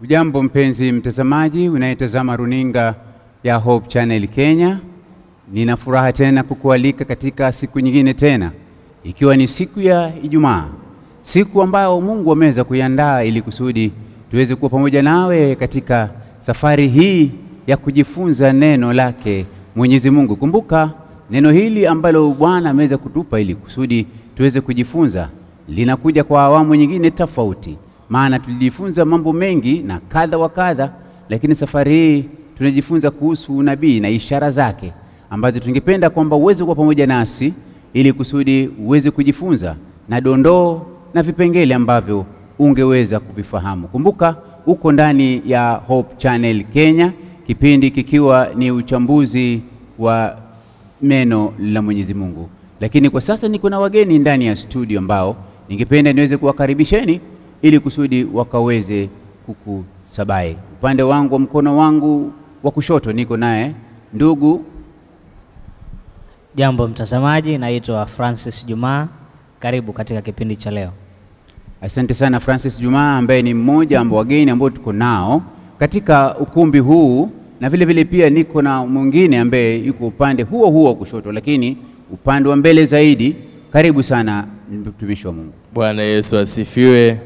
Ujambo mpenzi mtazamaji unayetazama runinga ya Hope Channel Kenya. Nina furaha tena kukualika katika siku nyingine tena, ikiwa ni siku ya Ijumaa, siku ambayo Mungu ameweza kuiandaa ili kusudi tuweze kuwa pamoja nawe katika safari hii ya kujifunza neno lake Mwenyezi Mungu. Kumbuka neno hili ambalo Bwana ameweza kutupa ili kusudi tuweze kujifunza linakuja kwa awamu nyingine tofauti. Maana tulijifunza mambo mengi na kadha wa kadha, lakini safari hii tunajifunza kuhusu unabii na ishara zake ambazo tungependa kwamba uweze kuwa pamoja nasi ili kusudi uweze kujifunza na dondoo na vipengele ambavyo ungeweza kuvifahamu. Kumbuka uko ndani ya Hope Channel Kenya, kipindi kikiwa ni uchambuzi wa neno la Mwenyezi Mungu. Lakini kwa sasa niko na wageni ndani ya studio ambao ningependa niweze kuwakaribisheni ili kusudi wakaweze kukusabai. Upande wangu wa mkono wangu wa kushoto niko naye ndugu. Jambo mtazamaji, naitwa Francis Juma. Karibu katika kipindi cha leo. Asante sana Francis Juma, ambaye ni mmoja ambao wageni ambao tuko nao katika ukumbi huu, na vile vile pia niko na mwingine ambaye yuko upande huo wa kushoto lakini upande wa mbele zaidi. Karibu sana mtumishi wa Mungu. Bwana Yesu asifiwe.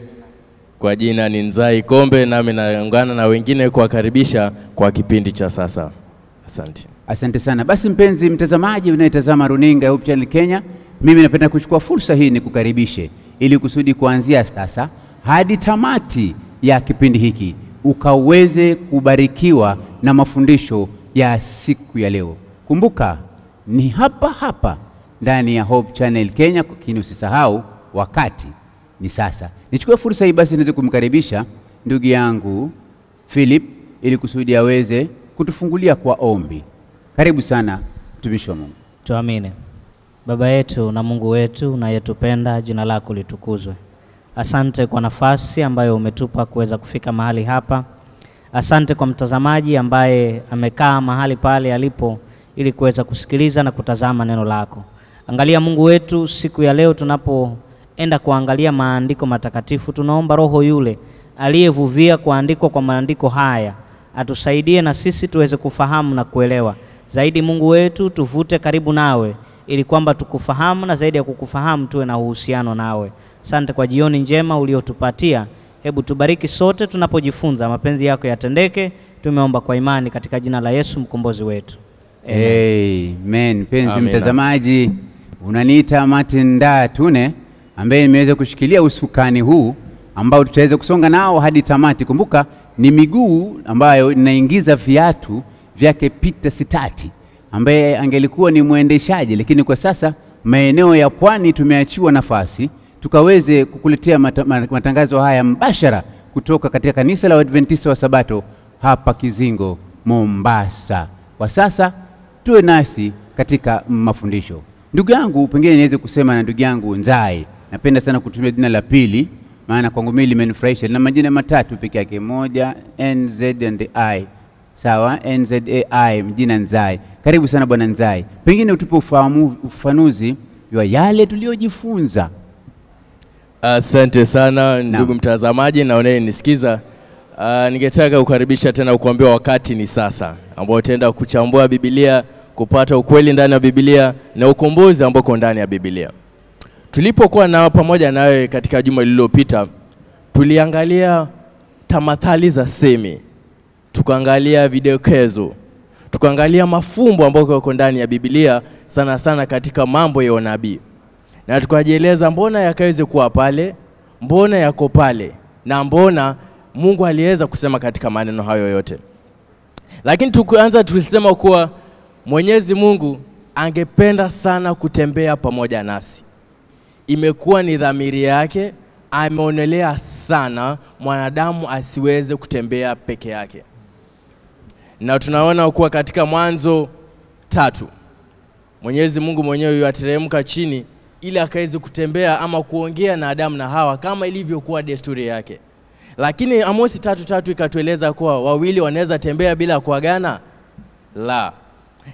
Kwa jina ni Nzai Kombe, nami naungana na wengine kuwakaribisha kwa kipindi cha sasa. Asante. Asante sana. Basi mpenzi mtazamaji unayetazama runinga ya Hope Channel Kenya, mimi napenda kuchukua fursa hii nikukaribishe ili kusudi kuanzia sasa hadi tamati ya kipindi hiki ukaweze kubarikiwa na mafundisho ya siku ya leo. Kumbuka ni hapa ndani ya Hope Channel Kenya, lakini usisahau wakati ni sasa. Nichukue fursa hii basi niweze kumkaribisha ndugu yangu Philip ili kusudi aweze kutufungulia kwa ombi. Karibu sana mtumishi wa Mungu. Tuamini. Baba yetu na Mungu wetu unayetupenda, jina lako litukuzwe. Asante kwa nafasi ambayo umetupa kuweza kufika mahali hapa. Asante kwa mtazamaji ambaye amekaa mahali pale alipo ili kuweza kusikiliza na kutazama neno lako. Angalia Mungu wetu, siku ya leo tunapoenda kuangalia maandiko matakatifu, tunaomba Roho yule aliyevuvia kuandikwa kwa maandiko haya atusaidie na sisi tuweze kufahamu na kuelewa zaidi. Mungu wetu, tuvute karibu nawe ili kwamba tukufahamu, na zaidi ya kukufahamu tuwe na uhusiano nawe. Asante kwa jioni njema uliotupatia. Hebu tubariki sote tunapojifunza, mapenzi yako yatendeke. Tumeomba kwa imani katika jina la Yesu mkombozi wetu. Amen. Penzi mtazamaji, unaniita Martin Ndatune ambaye nimeweza kushikilia usukani huu ambao tutaweza kusonga nao hadi tamati. Kumbuka ni miguu ambayo inaingiza viatu vyake Peter Sitati ambaye angelikuwa ni mwendeshaji, lakini kwa sasa maeneo ya pwani tumeachiwa nafasi tukaweze kukuletea matangazo haya mbashara kutoka katika kanisa la Adventista wa Sabato hapa Kizingo, Mombasa. Kwa sasa tuwe nasi katika mafundisho. Ndugu yangu, pengine niweze kusema na ndugu yangu Nzai. Napenda sana kutumia jina la pili maana kwangu mimi limenifurahisha. Na majina matatu peke yake, moja NZ and I. Sawa, NZAI, mjina Nzai. Karibu sana bwana Nzai. Pengine utupe ufafanuzi wa yale tuliojifunza. Asante sana ndugu mtazamaji na unayenisikiza. Ningetaka kukaribisha tena kukuambia wakati ni sasa, ambao tutaenda kuchambua Biblia, kupata ukweli ndani ya Biblia na ukombozi ambao uko ndani ya Biblia. Tulipokuwa nao pamoja nawe katika juma lililopita, tuliangalia tamathali za semi, tukaangalia videokezo, tukaangalia mafumbo ambayo yako ndani ya Biblia, sana sana katika mambo ya unabii. Na tukajieleza mbona yakaweze kuwa pale, mbona yako pale, na mbona Mungu aliweza kusema katika maneno hayo yote. Lakini tukianza tulisema kuwa Mwenyezi Mungu angependa sana kutembea pamoja nasi. Imekuwa ni dhamiri yake, ameonelea sana mwanadamu asiweze kutembea peke yake. Na tunaona kuwa katika Mwanzo 3 Mwenyezi Mungu mwenyewe yateremka chini ili akaweze kutembea ama kuongea na Adamu na Hawa kama ilivyokuwa desturi yake. Lakini Amosi 3:3 ikatueleza kuwa wawili wanaweza tembea bila kuagana? La.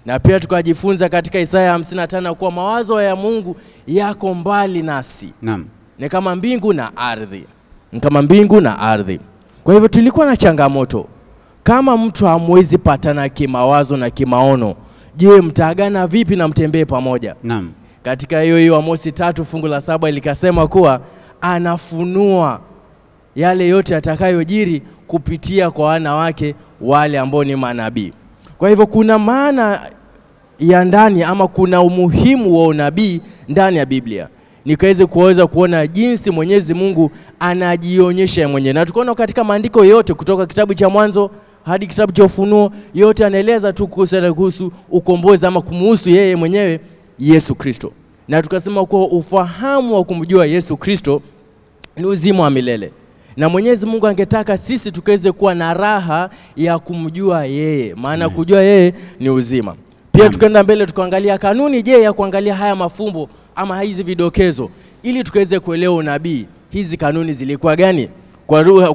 Na pia tukajifunza katika Isaya 55 kuwa mawazo ya Mungu yako mbali nasi. Naam. Ni kama mbingu na ardhi. Ni kama mbingu na ardhi. Kwa hivyo tulikuwa na changamoto. Kama mtu hamwezi patana kimawazo na kimaono, je, mtaagana vipi na mtembee pamoja? Naam. Katika hiyo Amosi 3 fungu la 7 likasema kuwa anafunua yale yote atakayojiri kupitia kwa wanawake wale ambao ni manabii. Kwa hivyo kuna maana ya ndani ama kuna umuhimu wa unabii ndani ya Biblia. Nikaweze kuweza kuona jinsi Mwenyezi Mungu anajionyesha mwenyewe. Na tukaona katika maandiko yote kutoka kitabu cha Mwanzo hadi kitabu cha Ufunuo, yote anaeleza tu kuhusu ukombozi ama kumuhusu yeye mwenyewe Yesu Kristo. Na tukasema kuwa ufahamu wa kumjua Yesu Kristo ni uzima wa milele. Na Mwenyezi Mungu angetaka sisi tukaweze kuwa na raha ya kumjua yeye. Maana kujua yeye ni uzima. Pia tukaenda mbele tukaangalia kanuni ya kuangalia haya mafumbo ama hizi vidokezo ili tukaweze kuelewa unabii. Hizi kanuni zilikuwa gani?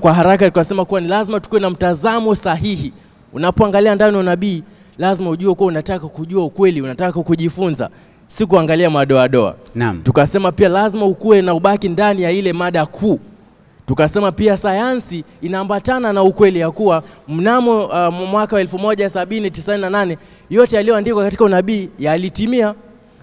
Kwa haraka tukasema kuwa ni lazima tukue na mtazamo sahihi. Unapoangalia ndani ya unabii lazima ujue kuwa unataka kujua ukweli, unataka kujifunza, si kuangalia madoadoa. Naam. Tukasema pia lazima ukue na ubaki ndani ya ile mada kuu. Tukasema pia sayansi inaambatana na ukweli ya kuwa mnamo mwaka wa 1798 yote yaliyoandikwa katika unabii yalitimia.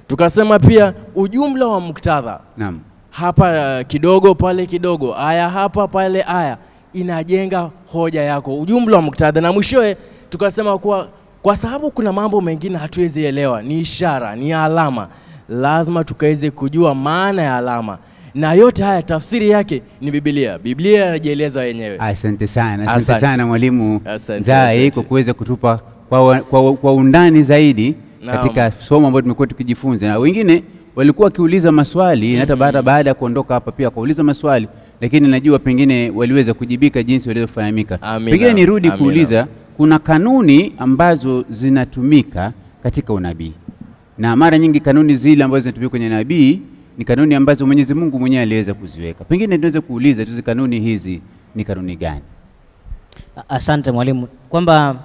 Tukasema pia ujumla wa muktadha. Naam. Hapa kidogo pale kidogo, aya hapa pale aya, inajenga hoja yako, ujumla wa muktadha. Na mwishowe tukasema kuwa kwa sababu kuna mambo mengine hatuwezi elewa, ni ishara, ni alama, lazima tukaweze kujua maana ya alama. Na yote haya tafsiri yake ni Biblia. Biblia inajieleza wenyewe. Asante sana. Asante sana Mwalimu Nzai kwa kuweza kutupa kwa undani zaidi katika somo ambalo tumekuwa tukijifunza. Na wengine walikuwa wakiuliza maswali, hata baada ya kuondoka hapa pia kuuliza maswali, lakini najua pengine waliweza kujibika jinsi walivyofahamika. Pengine nirudi kuuliza, kuna kanuni ambazo zinatumika katika unabii. Na mara nyingi kanuni zile ambazo zinatumika kwenye nabii ni kanuni ambazo Mwenyezi Mungu mwenyewe aliweza kuziweka. Pengine tunaweza kuuliza hizi kanuni hizi ni kanuni gani? Asante mwalimu. Kwamba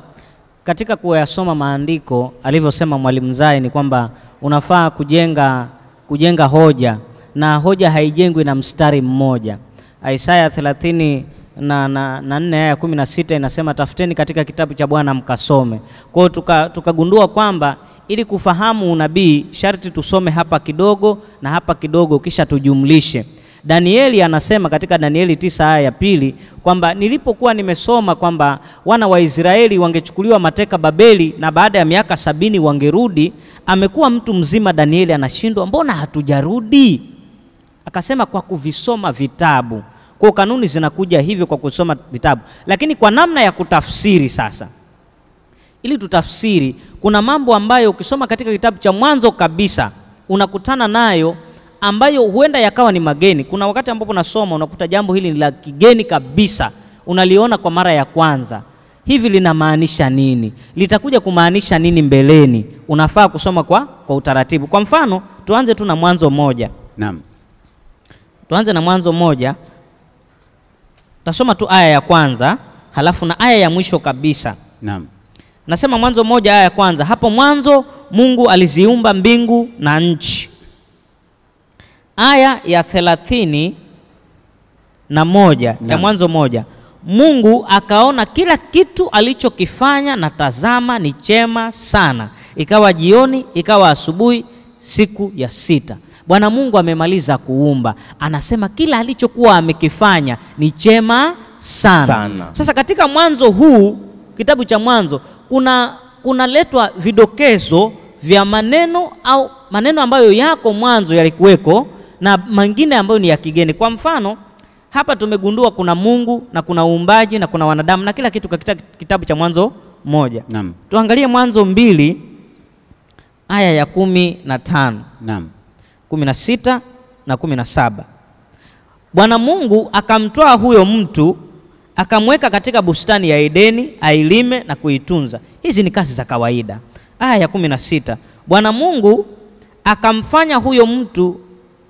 katika kuyasoma maandiko alivyosema Mwalimu Nzai ni kwamba unafaa kujenga hoja, na hoja haijengwi na mstari mmoja. Isaya 34 aya 16 inasema tafuteni katika kitabu cha Bwana mkasome. Kwa hiyo tukagundua kwamba ili kufahamu unabii sharti tusome hapa kidogo na hapa kidogo kisha tujumlishe. Danieli anasema katika Danieli 9 aya ya 2 kwamba nilipokuwa nimesoma kwamba wana wa Israeli wangechukuliwa mateka Babeli na baada ya miaka 70 wangerudi, amekuwa mtu mzima Danieli anashindwa, mbona hatujarudi? Akasema kwa kuvisoma vitabu. Kwa kanuni zinakuja hivyo kwa kusoma vitabu. Lakini kwa namna ya kutafsiri sasa, ili tutafsiri, kuna mambo ambayo ukisoma katika kitabu cha Mwanzo kabisa unakutana nayo ambayo huenda yakawa ni mageni. Kuna wakati ambapo unasoma unakuta jambo hili ni la kigeni kabisa, unaliona kwa mara ya kwanza. Hivi linamaanisha nini? Litakuja kumaanisha nini mbeleni? Unafaa kusoma kwa utaratibu. Kwa mfano, tuanze tu na Mwanzo 1. Naam. Tuanze na Mwanzo 1. Tasoma tu aya ya kwanza, halafu na aya ya mwisho kabisa. Naam. Nasema Mwanzo 1 aya ya kwanza, hapo mwanzo Mungu aliziumba mbingu na nchi. Aya ya 31 ya Mwanzo 1, Mungu akaona kila kitu alichokifanya na tazama ni chema sana. Ikawa jioni, ikawa asubuhi, siku ya 6. Bwana Mungu amemaliza kuumba. Anasema kila alichokuwa amekifanya ni chema sana. Sasa katika mwanzo huu, kitabu cha Mwanzo, kuna letwa vidokezo vya maneno au maneno ambayo yako mwanzo yalikuweko na mengine ambayo ni ya kigeni. Kwa mfano, hapa tumegundua kuna Mungu na kuna uumbaji na kuna wanadamu na kila kitu katika kitabu cha Mwanzo 1. Naam. Tuangalie Mwanzo 2 aya ya 15. Naam. 16 na 17. Bwana Mungu akamtoa huyo mtu akamweka katika bustani ya Edeni ailime na kuitunza. Hizi ni kazi za kawaida. Aya ya 16. Bwana Mungu akamfanya huyo mtu,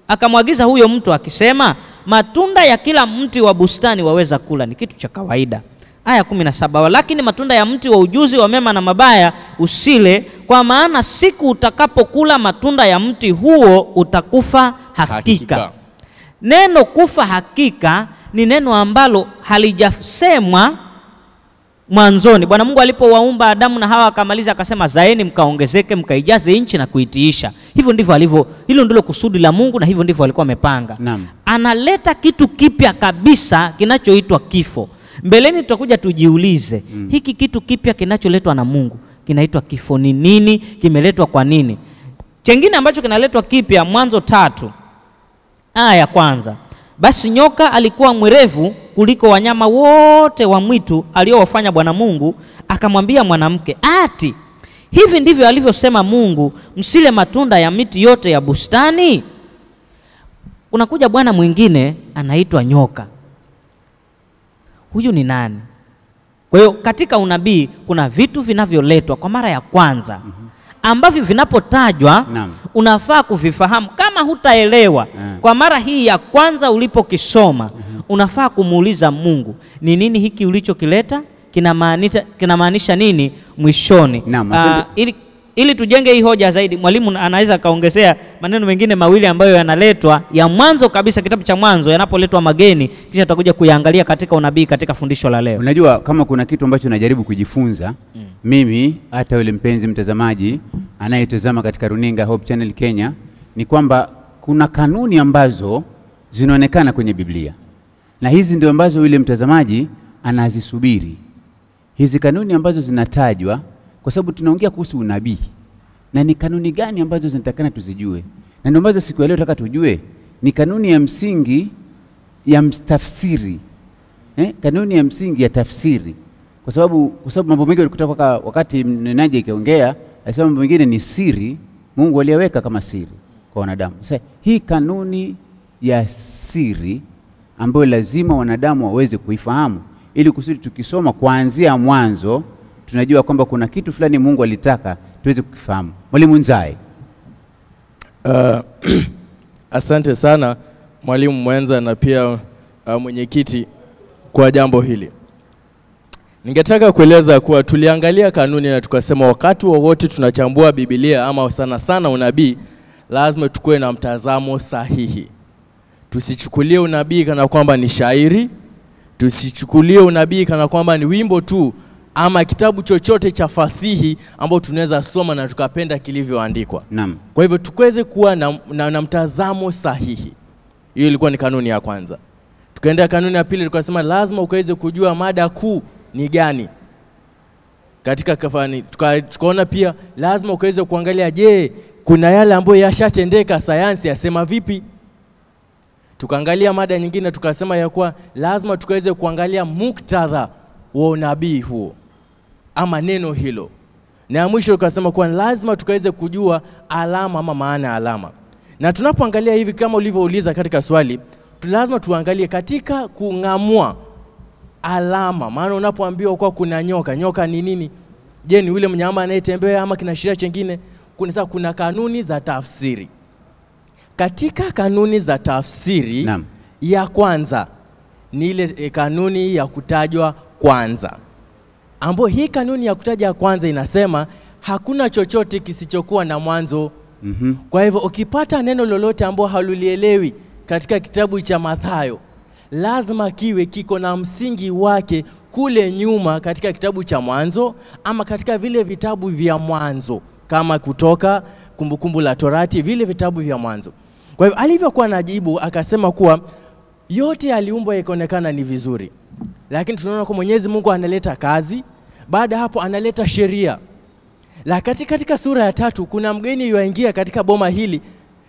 akamwagiza huyo mtu akisema, matunda ya kila mti wa bustani waweza kula. Ni kitu cha kawaida. Aya 17. Lakini matunda ya mti wa ujuzi wa mema na mabaya usile, kwa maana siku utakapokula matunda ya mti huo utakufa hakika. Neno kufa hakika ni neno ambalo halijasemwa mwanzoni. Bwana Mungu alipowaumba Adamu na Hawa akamaliza akasema zaeni mkaongezeke mkaijaze nchi na kuitiisha. Hivyo ndivyo alivyo, hilo ndilo kusudi la Mungu na hivyo ndivyo alikuwa amepanga. Analeta kitu kipya kabisa kinachoitwa kifo. Mbeleni tutakuja tujiulize, hiki kitu kipya kinacholetwa na Mungu kinaitwa kifo ni nini? Kimeletwa kwa nini? Chengine ambacho kinaletwa kipya, Mwanzo 3 aya ya 1. Basi nyoka alikuwa mwerevu kuliko wanyama wote wa mwitu aliowafanya Bwana Mungu, akamwambia mwanamke, ati hivi ndivyo alivyosema Mungu, msile matunda ya miti yote ya bustani? Unakuja bwana mwingine anaitwa nyoka. Huyu ni nani? Kwa hiyo katika unabii kuna vitu vinavyoletwa kwa mara ya kwanza ambavyo vinapotajwa unafaa kuvifahamu. Kama hutaelewa kwa mara hii ya kwanza ulipokisoma, unafaa kumuuliza Mungu, ni nini hiki ulichokileta? Kinamaanisha nini mwishoni? Ili tujenge hii hoja zaidi, mwalimu anaweza kaongezea maneno mengine mawili ambayo yanaletwa ya mwanzo kabisa, kitabu cha Mwanzo, yanapoletwa mageni, kisha tutakuja kuyaangalia katika unabii katika fundisho la leo. Unajua kama kuna kitu ambacho najaribu kujifunza mimi, hata yule mpenzi mtazamaji anayetazama katika runinga Hope Channel Kenya, ni kwamba kuna kanuni ambazo zinaonekana kwenye Biblia, na hizi ndio ambazo yule mtazamaji anazisubiri. Hizi kanuni ambazo zinatajwa kwa sababu tunaongea kuhusu unabii, na ni kanuni gani ambazo zinatakana tuzijue, na ndio ambazo siku ya leo nataka tujue ni kanuni ya msingi ya tafsiri. Kanuni ya msingi ya tafsiri, kwa sababu mambo mengi kutoka wakati mnenaji akiongea asema mambo mengine ni siri Mungu aliyeweka kama siri kwa wanadamu. Sasa hii kanuni ya siri ambayo lazima wanadamu waweze kuifahamu, ili kusudi tukisoma kuanzia mwanzo tunajua kwamba kuna kitu fulani Mungu alitaka tuweze kukifahamu. Mwalimu Nzai. Asante sana mwalimu mwenza na pia mwenyekiti kwa jambo hili. Ningetaka kueleza kuwa tuliangalia kanuni na tukasema wakati wowote tunachambua Biblia ama sana sana unabii, lazima tukue na mtazamo sahihi. Tusichukulie unabii kana kwamba ni shairi, tusichukulie unabii kana kwamba ni wimbo tu ama kitabu chochote cha fasihi ambao tunaweza soma na tukapenda kilivyoandikwa. Kwa hivyo tukweze kuwa na mtazamo sahihi. Hiyo ilikuwa ni kanuni ya kwanza. Tukaenda kanuni ya pili, tukasema lazima ukaweze kujua mada kuu ni gani katika kafani. Tukaona pia lazima ukaweze kuangalia, je, kuna yale ambayo yashatendeka, sayansi yasema vipi? Tukaangalia mada nyingine, tukasema ya kuwa lazima tukaweze kuangalia muktadha wa unabii huo ama neno hilo. Na ya mwisho tukasema kuwa lazima tukaweze kujua alama ama maana ya alama. Na tunapoangalia hivi kama ulivyouliza katika swali, lazima tuangalie katika kung'amua alama. Maana unapoambiwa kwa kuna nyoka, nyoka ni nini? Je, ni yule mnyama anayetembea ama kinashiria chengine? Kuna kanuni za tafsiri. Katika kanuni za tafsiri ya kwanza ni ile kanuni ya kutajwa kwanza, ambapo hii kanuni ya kutaja kwanza inasema hakuna chochote kisichokuwa na mwanzo. Kwa hivyo ukipata neno lolote ambalo halulielewi katika kitabu cha Mathayo, lazima kiwe kiko na msingi wake kule nyuma katika kitabu cha Mwanzo ama katika vile vitabu vya mwanzo kama Kutoka, Kumbukumbu la Torati, vile vitabu vya mwanzo. Kwa hivyo alivyokuwa anajibu akasema kuwa yote yaliumbwa yakaonekana ni vizuri, lakini tunaona kwa Mwenyezi Mungu analeta kazi, baada hapo analeta sheria. La katika sura ya 3 kuna mgeni yuaingia katika boma hili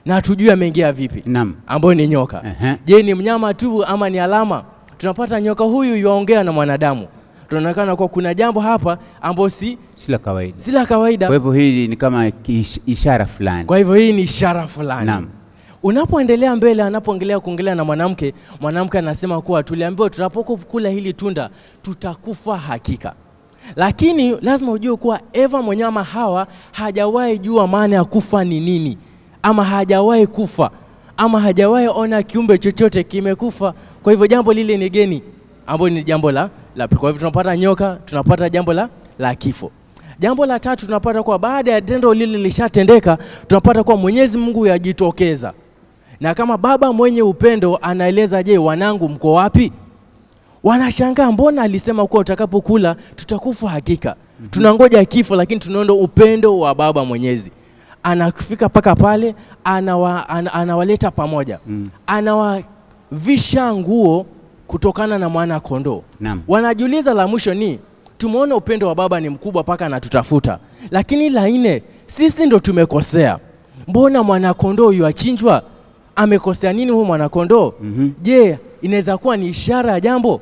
na hatujui ameingia vipi, ambao ni nyoka. Je, ni mnyama tu ama ni alama? Tunapata nyoka huyu yuaongea na mwanadamu. Tunaonekana kwa kuna jambo hapa ambao si la kawaida. Kwa hivyo hii ni kama ishara fulani. Kwa hivyo hii ni ishara fulani. Unapoendelea mbele, anapoongelea kuongelea na mwanamke, mwanamke anasema kuwa tuliambiwa tunapokula hili tunda tutakufa hakika. Lakini lazima ujue kuwa Eva mwenyewe Hawa hajawahi jua maana ya kufa ni nini, ama hajawahi kufa, ama hajawahi ona kiumbe chochote kimekufa. Kwa hivyo jambo lile ni geni, ambalo ni jambo la. Kwa hivyo tunapata nyoka, tunapata jambo la kifo. Jambo la 3 tunapata kwa baada ya tendo lile lishatendeka, tunapata kwa Mwenyezi Mungu yajitokeza. Na kama baba mwenye upendo anaeleza, je, wanangu mko wapi? Wanashangaa, mbona alisema kuwa utakapokula tutakufa hakika. Tunangoja kifo, lakini tunaona upendo wa baba mwenyezi. Anafika paka pale, anawaleta pamoja. Anawavisha nguo kutokana na mwana kondoo. Wanajiuliza la mwisho ni, tumeona upendo wa baba ni mkubwa paka anatutafuta. Lakini la nne, sisi ndo tumekosea. Mbona mwana kondoo yuachinjwa? Amekosea nini huyu mwana kondoo? Je, inaweza kuwa ni ishara ya jambo?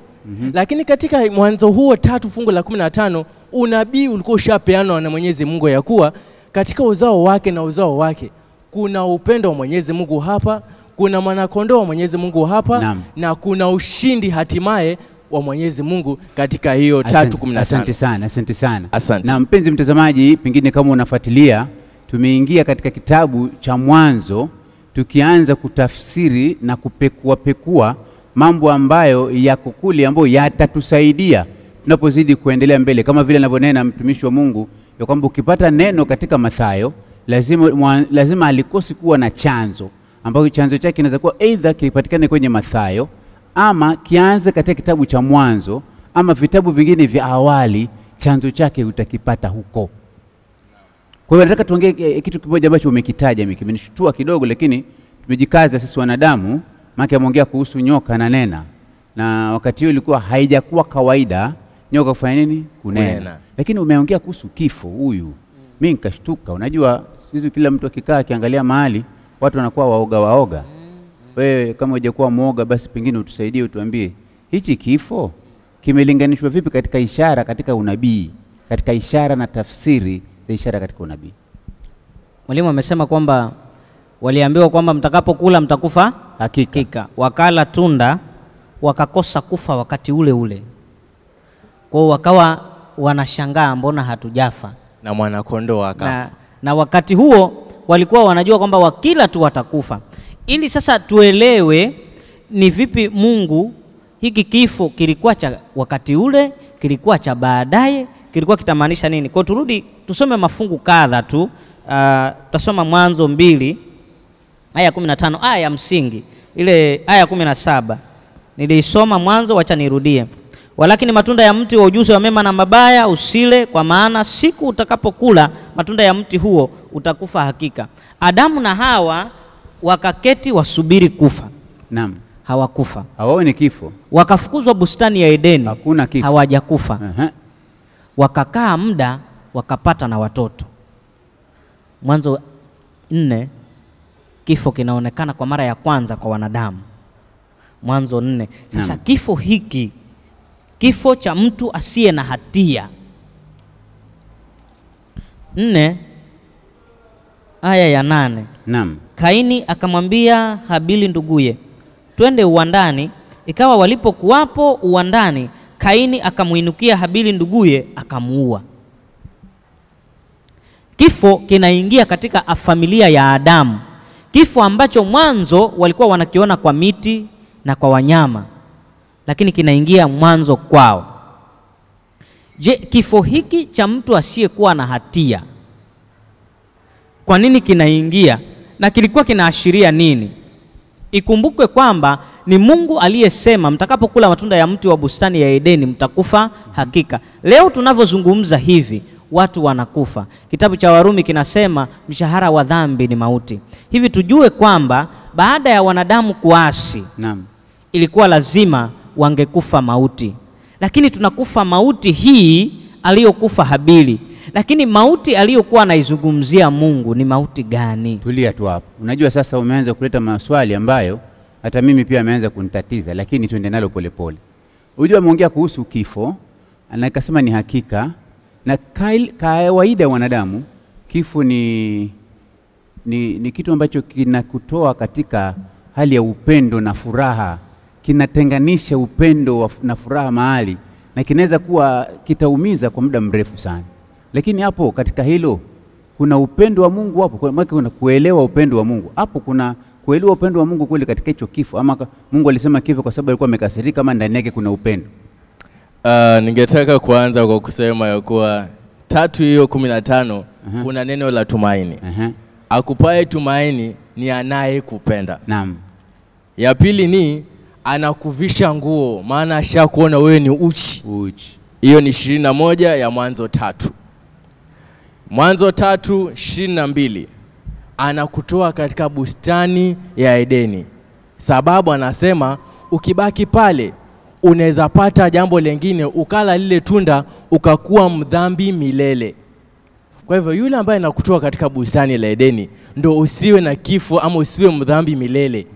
Lakini katika Mwanzo huo 3 fungu la 15, unabii ulikuwa ushapeanwa na Mwenyezi Mungu ya kuwa katika uzao wake na uzao wake kuna upendo wa Mwenyezi Mungu hapa, kuna mwana kondoo wa Mwenyezi Mungu hapa, na kuna ushindi hatimaye wa Mwenyezi Mungu katika hiyo 3:15. Asante sana. Na mpenzi mtazamaji, pengine kama unafuatilia, tumeingia katika kitabu cha Mwanzo tukianza kutafsiri na kupekua mambo ambayo yako kule ambayo yatatusaidia tunapozidi kuendelea mbele, kama vile anavyonena mtumishi wa Mungu ya kwamba ukipata neno katika Mathayo lazima alikosi kuwa na chanzo, ambacho chanzo chake kinaweza kuwa either kipatikane kwenye Mathayo ama kianze katika kitabu cha Mwanzo ama vitabu vingine vya awali, chanzo chake utakipata huko. Kwa hiyo nataka tuongee kitu kimoja ambacho umekitaja, kimenishtua kidogo, lakini tumejikaza sisi wanadamu. Maana ameongea kuhusu nyoka na nena, na wakati huo ilikuwa haijakuwa kawaida nyoka kufanya nini? Kunena. Lakini umeongea kuhusu kifo huyu. Mimi nikashtuka. Unajua sisi kila mtu akikaa akiangalia mahali watu wanakuwa waoga. Wewe kama hujakuwa muoga, basi pengine utusaidie, utuambie hichi kifo kimelinganishwa vipi katika ishara, katika unabii, katika ishara na tafsiri za ishara katika unabii. Mwalimu amesema kwamba waliambiwa kwamba mtakapokula mtakufa hakika. Wakala tunda wakakosa kufa wakati ule ule. Kwa hiyo wakawa wanashangaa, mbona hatujafa? Na mwana kondoo akafa. Na wakati huo walikuwa wanajua kwamba wakila tu watakufa. Ili sasa tuelewe ni vipi Mungu, hiki kifo kilikuwa cha wakati ule, kilikuwa cha baadaye, kilikuwa kitamaanisha nini? Kwa turudi tusome mafungu kadha tu. Tutasoma Mwanzo 2 aya 15, aya ya msingi. Ile aya 17 nilisoma mwanzo, wacha nirudie. Walakini matunda ya mti wa ujuzi wa mema na mabaya usile, kwa maana siku utakapokula matunda ya mti huo utakufa hakika. Adamu na Hawa wakaketi wasubiri kufa. Hawakufa. Hawaoni kifo. Wakafukuzwa bustani ya Edeni. Hakuna kifo. Hawajakufa. Wakakaa muda wakapata na watoto. Mwanzo 4 kifo kinaonekana kwa mara ya kwanza kwa wanadamu. Mwanzo 4. Sasa kifo hiki, kifo cha mtu asiye na hatia. 4 aya ya 8. Kaini akamwambia Habili nduguye, twende uwandani. Ikawa walipokuwapo uwandani, Kaini akamuinukia Habili nduguye akamuua. Kifo kinaingia katika familia ya Adamu. Kifo ambacho mwanzo walikuwa wanakiona kwa miti na kwa wanyama, lakini kinaingia mwanzo kwao. Je, kifo hiki cha mtu asiyekuwa na hatia, kwa nini kinaingia na kilikuwa kinaashiria nini? Ikumbukwe kwamba ni Mungu aliyesema mtakapokula matunda ya mti wa bustani ya Edeni mtakufa hakika. Leo tunavyozungumza hivi watu wanakufa. Kitabu cha Warumi kinasema mshahara wa dhambi ni mauti. Hivi tujue kwamba baada ya wanadamu kuasi, ilikuwa lazima wangekufa mauti. Lakini tunakufa mauti hii aliyokufa Habili. Lakini mauti aliyokuwa anaizungumzia Mungu ni mauti gani? Tulia tu hapo. Unajua sasa umeanza kuleta maswali ambayo hata mimi pia ameanza kunitatiza, lakini tuende nalo polepole. Unajua ameongea kuhusu kifo, anakasema ni hakika, na kawaida ya wanadamu kifo ni kitu ambacho kinakutoa katika hali ya upendo na furaha, kinatenganisha upendo na furaha mahali, na kinaweza kuwa kitaumiza kwa muda mrefu sana. Lakini hapo katika hilo kuna upendo wa Mungu hapo, kuna kuelewa upendo wa Mungu. Hapo kuna kuelewa upendo wa Mungu kweli katika hicho kifo, ama Mungu alisema kifo kwa sababu alikuwa amekasirika, kama ndani yake kuna upendo. Ningetaka kuanza kwa kusema ya kuwa 3:15 kuna neno la tumaini. Akupaye tumaini ni anayekupenda. Naam. Ya pili ni anakuvisha nguo, maana ashakuona wewe ni uchi. Hiyo ni 21 ya Mwanzo 3. Mwanzo 3:22 anakutoa katika bustani ya Edeni. Sababu anasema ukibaki pale unaweza pata jambo lingine, ukala lile tunda ukakuwa mdhambi milele. Kwa hivyo yule ambaye anakutoa katika bustani la Edeni ndo usiwe na kifo ama usiwe mdhambi milele,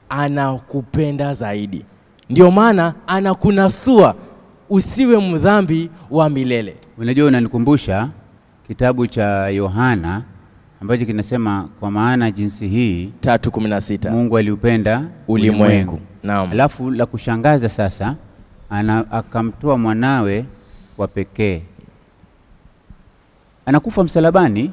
anakupenda zaidi. Ndio maana anakunasua usiwe mdhambi wa milele. Unajua, unanikumbusha kitabu cha Yohana ambacho kinasema kwa maana jinsi hii 3:16 Mungu aliupenda ulimwengu. Naam. Alafu la kushangaza sasa akamtoa mwanawe wa pekee. Anakufa msalabani.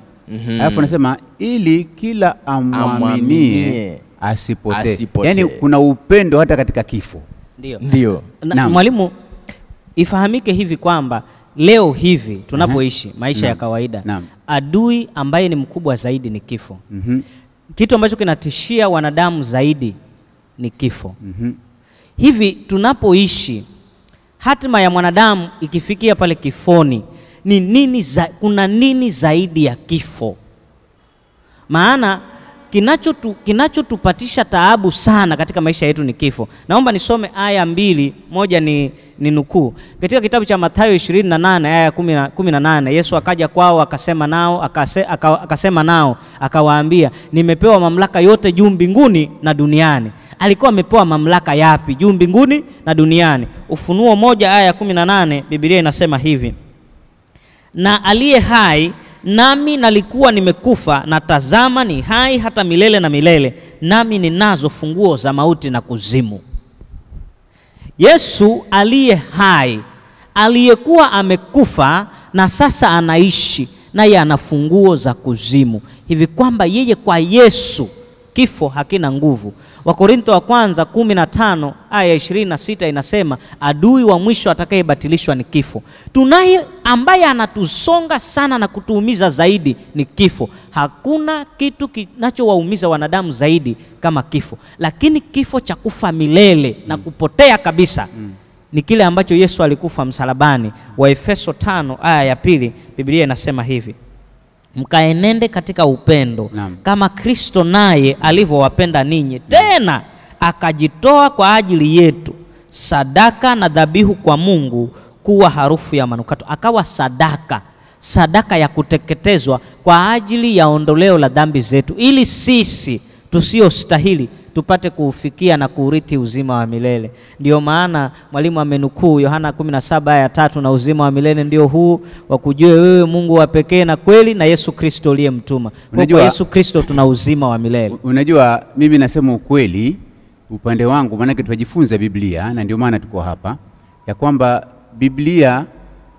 Alafu anasema ili kila amwaminie asipotee. Yaani kuna upendo hata katika kifo. Ndio. Mwalimu, ifahamike hivi kwamba leo hivi tunapoishi maisha ya kawaida, adui ambaye ni mkubwa zaidi ni kifo. Kitu ambacho kinatishia wanadamu zaidi ni kifo. Hivi tunapoishi, hatima ya mwanadamu ikifikia pale kifoni, ni nini kuna nini zaidi ya kifo? Maana kinachotupatisha taabu sana katika maisha yetu ni kifo. Naomba nisome aya 2, moja ni nukuu. Katika kitabu cha Mathayo 28 aya 18, Yesu akaja kwao akasema nao akawaambia, nimepewa mamlaka yote juu mbinguni na duniani. Alikuwa amepewa mamlaka yapi juu mbinguni na duniani? Ufunuo 1 aya 18, Biblia inasema hivi: na aliye hai, nami nalikuwa nimekufa, na tazama ni hai hata milele na milele, nami ninazo funguo za mauti na kuzimu. Yesu aliye hai, aliyekuwa amekufa na sasa anaishi, naye ana funguo za kuzimu, hivi kwamba yeye, kwa Yesu kifo hakina nguvu. Wakorintho wa kwanza 15 aya 26 inasema adui wa mwisho atakayebatilishwa ni kifo. Tunaye ambaye anatusonga sana na kutuumiza zaidi ni kifo. Hakuna kitu kinachowaumiza wanadamu zaidi kama kifo, lakini kifo cha kufa milele na kupotea kabisa ni kile ambacho Yesu alikufa msalabani. Waefeso 5 aya ya 2, Biblia inasema hivi: mkaenende katika upendo kama Kristo naye alivyowapenda ninyi, tena akajitoa kwa ajili yetu sadaka na dhabihu kwa Mungu kuwa harufu ya manukato. Akawa sadaka ya kuteketezwa kwa ajili ya ondoleo la dhambi zetu, ili sisi tusiostahili tupate kuufikia na kuurithi uzima wa milele. Ndio maana mwalimu amenukuu Yohana 17 aya 3, na uzima wa milele ndio huu, wa kujua wewe Mungu wa pekee na kweli, na Yesu Kristo uliyemtuma. Kwa Yesu Kristo tuna uzima wa milele. Unajua, mimi nasema ukweli upande wangu, maana tunajifunza Biblia na ndio maana tuko hapa, ya kwamba Biblia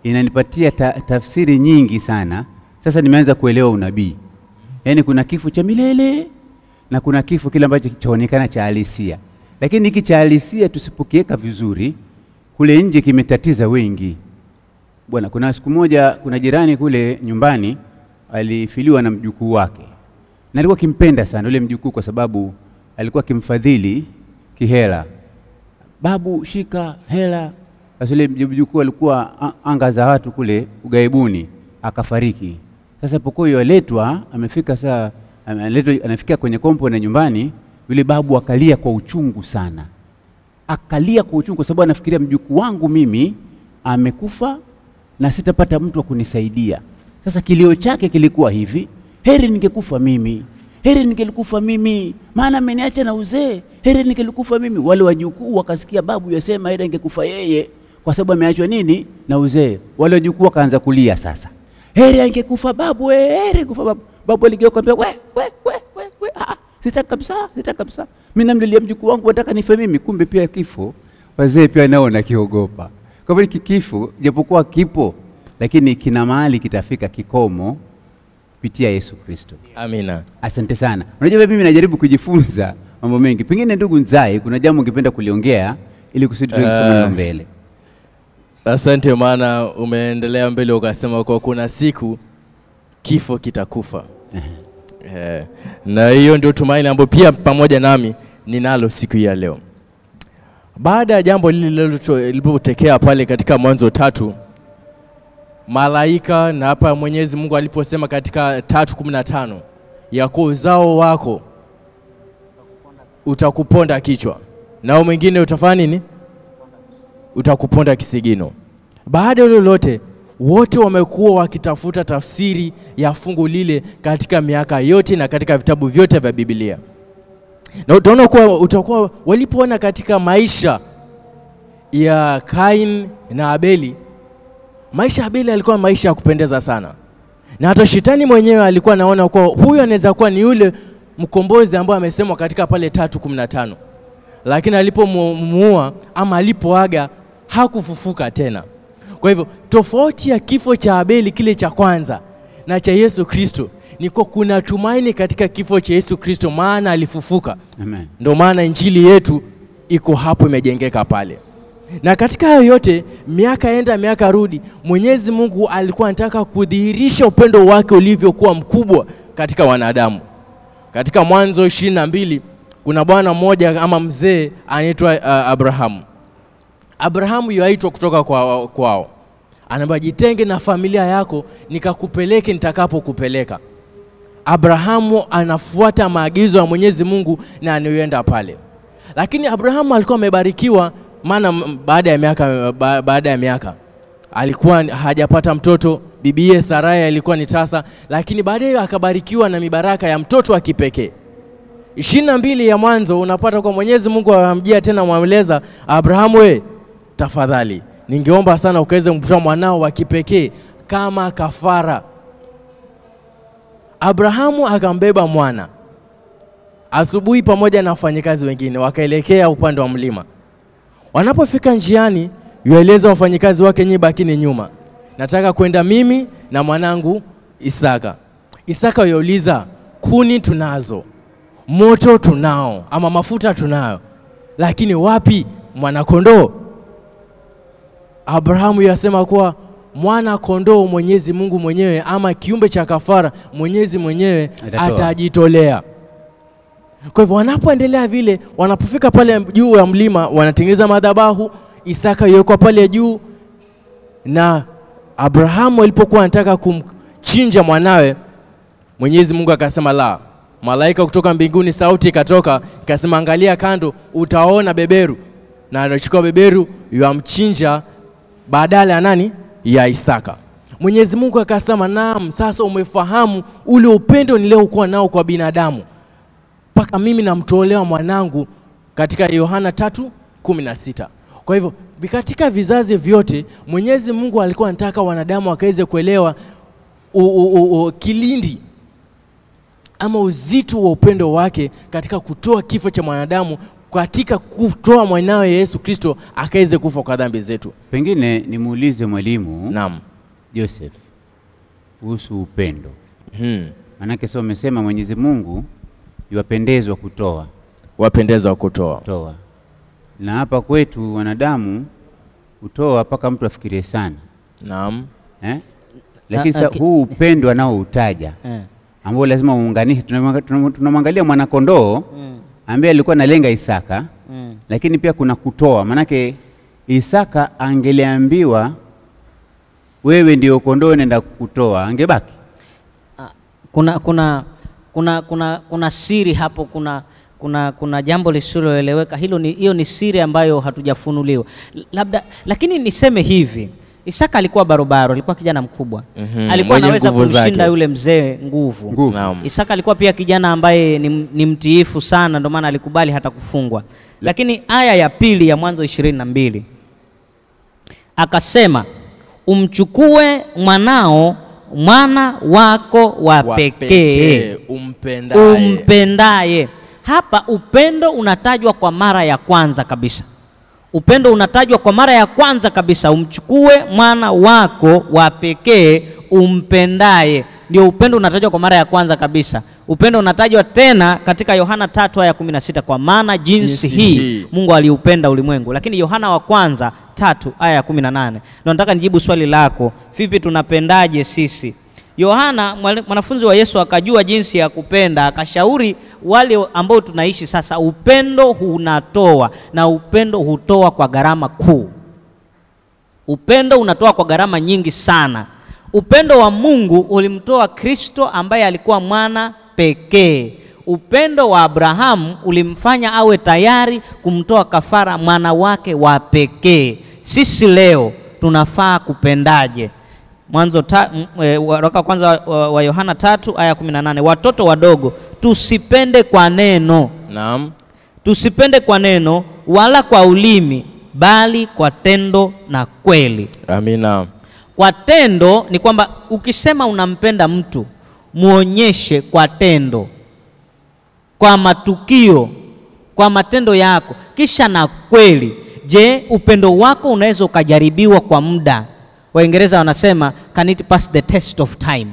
inanipatia tafsiri nyingi sana. Sasa nimeanza kuelewa unabii. Yaani kuna kifo cha milele na kuna kifo kile ambacho kitaonekana cha halisia. Lakini hiki cha halisia tusipokiweka vizuri, kule nje kimetatiza wengi. Bwana, kuna siku moja kuna jirani kule nyumbani alifiliwa na mjukuu wake. Na alikuwa kimpenda sana yule mjukuu kwa sababu alikuwa kimfadhili kihela. Babu, shika hela. Sasa yule mjukuu alikuwa anga za watu kule ugaibuni, akafariki. Sasa pokoyo aletwa, amefika saa anafikia kwenye kompo na nyumbani, yule babu akalia kwa uchungu sana. Akalia kwa uchungu kwa sababu anafikiria mjukuu wangu mimi amekufa na sitapata mtu wa kunisaidia. Sasa kilio chake kilikuwa hivi: heri ningekufa mimi, heri ningelikufa mimi, maana ameniacha na uzee, heri ningelikufa mimi. Wale wajukuu wakasikia babu yasema heri angekufa yeye kwa sababu ameachwa nini na uzee. Wale wajukuu wakaanza kulia sasa, heri angekufa babu, heri kufa babu. Babu aligeuka akamwambia, we, sitaki kabisa. Mimi namlilia mjukuu wangu, nataka nife mimi. Kumbe pia kifo wazee pia nao nakiogopa. Kwa hivyo kifo japokuwa kipo, lakini kina mahali kitafika kikomo kupitia Yesu Kristo. Amina. Asante sana. Unajua mimi najaribu kujifunza mambo mengi. Pengine ndugu Nzai, kuna jambo ungependa kuliongea ili kusudi tusonge mbele. Asante, maana umeendelea mbele ukasema kwa kuna siku kifo kitakufa. Na hiyo ndio tumaini ambayo pia pamoja nami ninalo siku ya leo. Baada ya jambo lililotokea pale katika Mwanzo 3, malaika na hapa Mwenyezi Mungu aliposema katika 3:15 ya kwa uzao wako utakuponda kichwa na mwingine utafanya nini? Utakuponda kisigino. Baada ya lolote, wote wamekuwa wakitafuta tafsiri ya fungu lile katika miaka yote na katika vitabu vyote vya Biblia. Na utaona kuwa utakuwa walipoona katika maisha ya Kain na Abeli, maisha ya Abeli alikuwa maisha ya kupendeza sana. Na hata shetani mwenyewe alikuwa anaona kuwa huyu anaweza kuwa ni yule mkombozi ambaye amesemwa katika pale 3:15. Lakini alipomuua ama alipoaga hakufufuka tena. Kwa hivyo tofauti ya kifo cha Abeli kile cha kwanza na cha Yesu Kristo ni kwa kuna tumaini katika kifo cha Yesu Kristo, maana alifufuka. Amen. Ndio maana injili yetu iko hapo imejengeka pale. Na katika hayo yote, miaka enda miaka rudi, Mwenyezi Mungu alikuwa anataka kudhihirisha upendo wake ulivyokuwa mkubwa katika wanadamu. Katika Mwanzo 22 kuna bwana mmoja ama mzee anaitwa Abrahamu. Abrahamu yuaitwa kutoka kwao. Anaambia jitenge na familia yako nikakupeleke nitakapokupeleka. Abrahamu anafuata maagizo ya Mwenyezi Mungu na anaenda pale. Lakini Abrahamu alikuwa amebarikiwa, maana baada ya miaka alikuwa hajapata mtoto. Bibiye Sarai alikuwa ni tasa, lakini baadaye akabarikiwa na mibaraka ya mtoto wa kipekee. 22 ya Mwanzo unapata kwa Mwenyezi Mungu anamjia tena mwamleza Abrahamu, tafadhali ningeomba sana ukaweze kumtoa mwanao wa kipekee kama kafara. Abrahamu akambeba mwana. Asubuhi pamoja na wafanyikazi wengine wakaelekea upande wa mlima. Wanapofika njiani, yueleza wafanyikazi wake, nyinyi bakini nyuma. Nataka kwenda mimi na mwanangu Isaka. Isaka yuuliza, kuni tunazo, moto tunao, ama mafuta tunayo, lakini wapi mwana kondoo? Abrahamu yasema kuwa mwana kondoo Mwenyezi Mungu mwenyewe ama kiumbe cha kafara Mwenyezi mwenyewe atajitolea. Kwa hivyo wanapoendelea vile, wanapofika pale juu ya mlima wanatengeneza madhabahu. Isaka yuko pale juu, na Abrahamu alipokuwa anataka kumchinja mwanawe, Mwenyezi Mungu akasema la. Malaika kutoka mbinguni sauti ikatoka ikasema, angalia kando utaona beberu. Na anachukua beberu yamchinja badala ya nani? Ya Isaka. Mwenyezi Mungu akasema, naam, sasa umefahamu ule upendo niliokuwa nao kwa binadamu, mpaka mimi namtolea mwanangu, katika Yohana 3:16. Kwa hivyo katika vizazi vyote Mwenyezi Mungu alikuwa anataka wanadamu wakaweze kuelewa kilindi ama uzito wa upendo wake katika kutoa kifo cha mwanadamu, katika kutoa mwanawe Yesu Kristo akaweze kufa kwa dhambi zetu. Pengine nimuulize mwalimu, naam, Joseph, kuhusu upendo. Manake sio umesema Mwenyezi Mungu yuwapendezwa kutoa. Wapendezwa kutoa. Toa. Na hapa kwetu wanadamu kutoa mpaka mtu afikirie sana. Naam. Lakini huu upendo anaoutaja ambao lazima uunganishe, tunamwangalia mwana kondoo ambaye alikuwa analenga Isaka, lakini pia kuna kutoa. Manake Isaka angeliambiwa wewe ndio kondoo nenda kutoa, angebaki. Kuna siri hapo, kuna jambo lisiloeleweka. Hiyo ni siri ambayo hatujafunuliwa. Labda, lakini niseme hivi, Isaka alikuwa barobaro, alikuwa kijana mkubwa. Alikuwa anaweza kumshinda yule mzee nguvu. Isaka alikuwa pia kijana ambaye ni mtiifu sana, ndio maana alikubali hata kufungwa. Lakini aya ya 2 ya Mwanzo 22 akasema, umchukue mwana wako wa pekee umpendaye. Hapa upendo unatajwa kwa mara ya kwanza kabisa. Upendo unatajwa kwa mara ya kwanza kabisa, umchukue mwana wako wa pekee umpendaye. Ndio upendo unatajwa kwa mara ya kwanza kabisa. Upendo unatajwa tena katika Yohana 3:16, kwa maana jinsi hii Mungu aliupenda ulimwengu. Lakini Yohana wa kwanza 3:18. Ndio nataka nijibu swali lako, vipi tunapendaje sisi? Yohana mwanafunzi wa Yesu akajua jinsi ya kupenda, akashauri wale ambao tunaishi sasa, upendo unatoa, na upendo hutoa kwa gharama kuu. Upendo unatoa kwa gharama nyingi sana. Upendo wa Mungu ulimtoa Kristo ambaye alikuwa mwana pekee. Upendo wa Abrahamu ulimfanya awe tayari kumtoa kafara mwana wake wa pekee. Sisi leo tunafaa kupendaje? Mwanzo waraka kwanza wa Yohana 3:18, watoto wadogo, tusipende kwa neno. Naam. Tusipende kwa neno wala kwa ulimi, bali kwa tendo na kweli. Amina. Kwa tendo ni kwamba ukisema unampenda mtu, muonyeshe kwa tendo, kwa matukio, kwa matendo yako, kisha na kweli. Je, upendo wako unaweza ukajaribiwa kwa muda? Waingereza wanasema can it pass the test of time?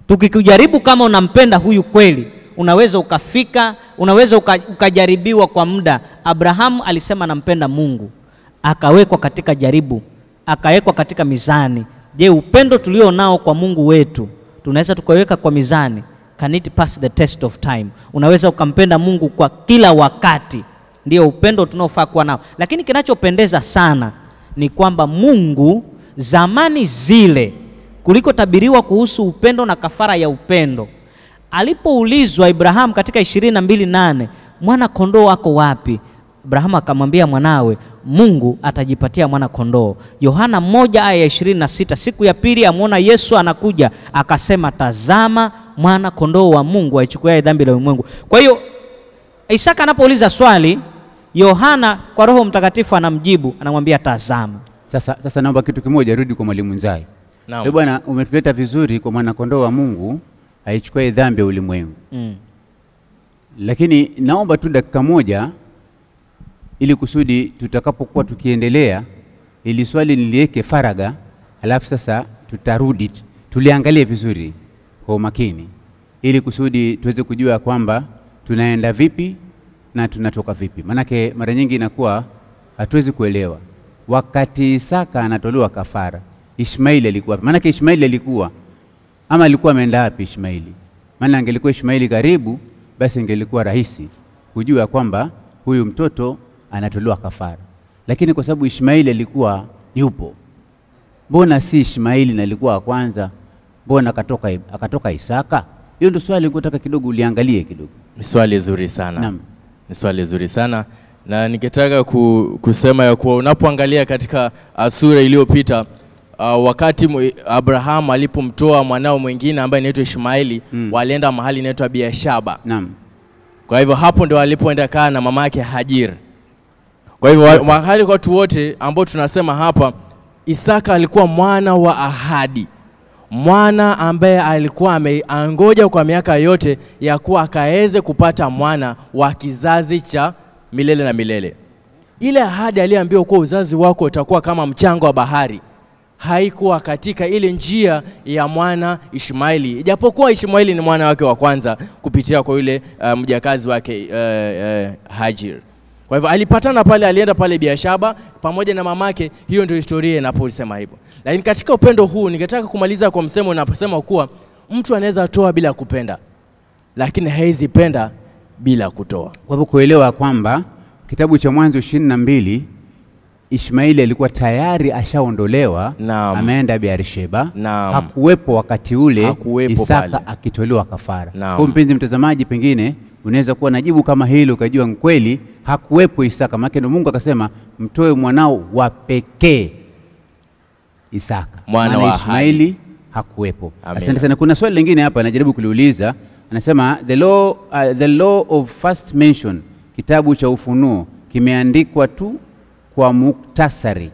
Tukikujaribu kama unampenda huyu kweli, unaweza ukafika, unaweza ukajaribiwa kwa muda. Abrahamu alisema nampenda Mungu, akawekwa katika jaribu, akawekwa katika mizani. Je, upendo tulio nao kwa Mungu wetu tunaweza tukaweka kwa mizani? Can it pass the test of time? Unaweza ukampenda Mungu kwa kila wakati. Ndio upendo tunaofaa kuwa nao. Lakini kinachopendeza sana ni kwamba Mungu zamani zile, kuliko tabiriwa kuhusu upendo na kafara ya upendo, alipoulizwa Ibrahamu katika 22:8, mwana kondoo wako wapi? Ibrahamu akamwambia mwanawe, Mungu atajipatia mwana kondoo. Yohana 1:26, siku ya pili amuona Yesu anakuja, akasema tazama mwana kondoo wa Mungu aichukuaye dhambi la ulimwengu. Kwa hiyo Isaka anapouliza swali, Yohana kwa Roho Mtakatifu anamjibu, anamwambia tazama. Sasa naomba kitu kimoja, rudi kwa mwalimu Nzai. Naam. Bwana, umetuleta vizuri kwa mwana kondoo wa Mungu aichukuaye dhambi ya ulimwengu. Lakini naomba tu dakika moja, ili kusudi tutakapokuwa tukiendelea ili swali niliweke faraga, alafu sasa tutarudi tuliangalie vizuri kwa umakini, ili kusudi tuweze kujua kwamba tunaenda vipi na tunatoka vipi. Manake mara nyingi inakuwa hatuwezi kuelewa. Wakati Isaka anatolewa kafara, Ishmaeli alikuwa wapi? Manake Ishmaeli alikuwa ameenda wapi Ishmaeli? Maana angelikuwa Ishmaeli karibu, basi ingelikuwa rahisi kujua kwamba huyu mtoto anatolewa kafara. Lakini kwa sababu Ishmaeli alikuwa yupo, mbona si Ishmaeli na alikuwa wa kwanza? Mbona akatoka Isaka? Hiyo ndio swali ningetaka kidogo uliangalie kidogo. Ni swali zuri sana. Naam. Ni swali zuri sana, na ningetaka kusema ya kuwa unapoangalia katika sura iliyopita, wakati Abraham alipomtoa mwanao mwingine ambaye anaitwa Ishmaeli, walienda mahali inaitwa Beersheba. Naam. Kwa hivyo hapo ndio alipoenda kaa na mama yake Hajir. Kwa hivyo mahali kwa watu wote ambao tunasema hapa, Isaka alikuwa mwana wa ahadi, mwana ambaye alikuwa ameangoja kwa miaka yote ya kuwa akaweze kupata mwana wa kizazi cha milele na milele. Ile ahadi aliambiwa kuwa uzazi wako utakuwa kama mchanga wa bahari, haikuwa katika ile njia ya mwana Ishmaeli, ijapokuwa Ishmaeli ni mwana wake wa kwanza kupitia kwa yule mjakazi wake Hajir. Kwa hivyo alipatana pale, alienda pale Beersheba pamoja na mamake. Hiyo ndio historia inaposema hivyo. Lakini katika upendo huu ningetaka kumaliza kwa msemo unaposema kuwa mtu anaweza toa bila kupenda, lakini hawezi penda bila kutoa. Kwa hivyo kuelewa kwamba kitabu cha Mwanzo 22, Ishmaeli alikuwa tayari ashaondolewa, ameenda Beersheba. Hakuwepo wakati ule Isaka akitolewa kafara. Kwa mpenzi mtazamaji, pengine unaweza kuwa najibu kama hilo ukajua kweli hakuwepo Isaka, maana ndio Mungu akasema mtoe mwanao wa pekee Isaka. Mwana wa Ishmaeli hakuwepo. Asante sana. Kuna swali lingine hapa najaribu kuliuliza, anasema the law of first mention, kitabu cha Ufunuo kimeandikwa tu kwa muktasari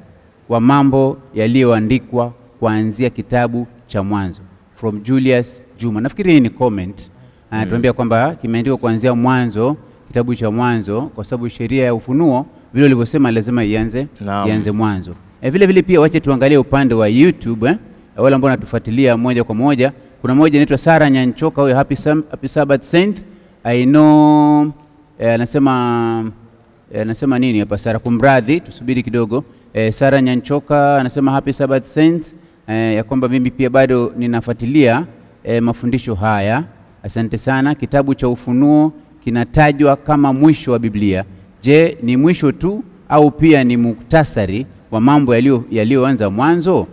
wa mambo yaliyoandikwa kuanzia kitabu cha Mwanzo. From Julius Juma. Nafikiri hii ni comment. Anatuambia kwamba kimeandikwa kuanzia Mwanzo, kitabu cha Mwanzo, kwa sababu sheria ya Ufunuo vile ulivyosema lazima ianze Mwanzo. Vile vile pia wache tuangalie upande wa YouTube, wale ambao wanatufuatilia moja kwa moja. Kuna moja inaitwa Sara Nyanchoka, huyo happy Sabbath Saint. I know anasema nini hapa Sara, kumradhi tusubiri kidogo. Sara Nyanchoka anasema happy Sabbath Saint. ya kwamba mimi pia bado ninafuatilia mafundisho haya. Asante sana. Kitabu cha Ufunuo kinatajwa kama mwisho wa Biblia. Je, ni mwisho tu au pia ni muktasari wa mambo yaliyoanza mwanzo?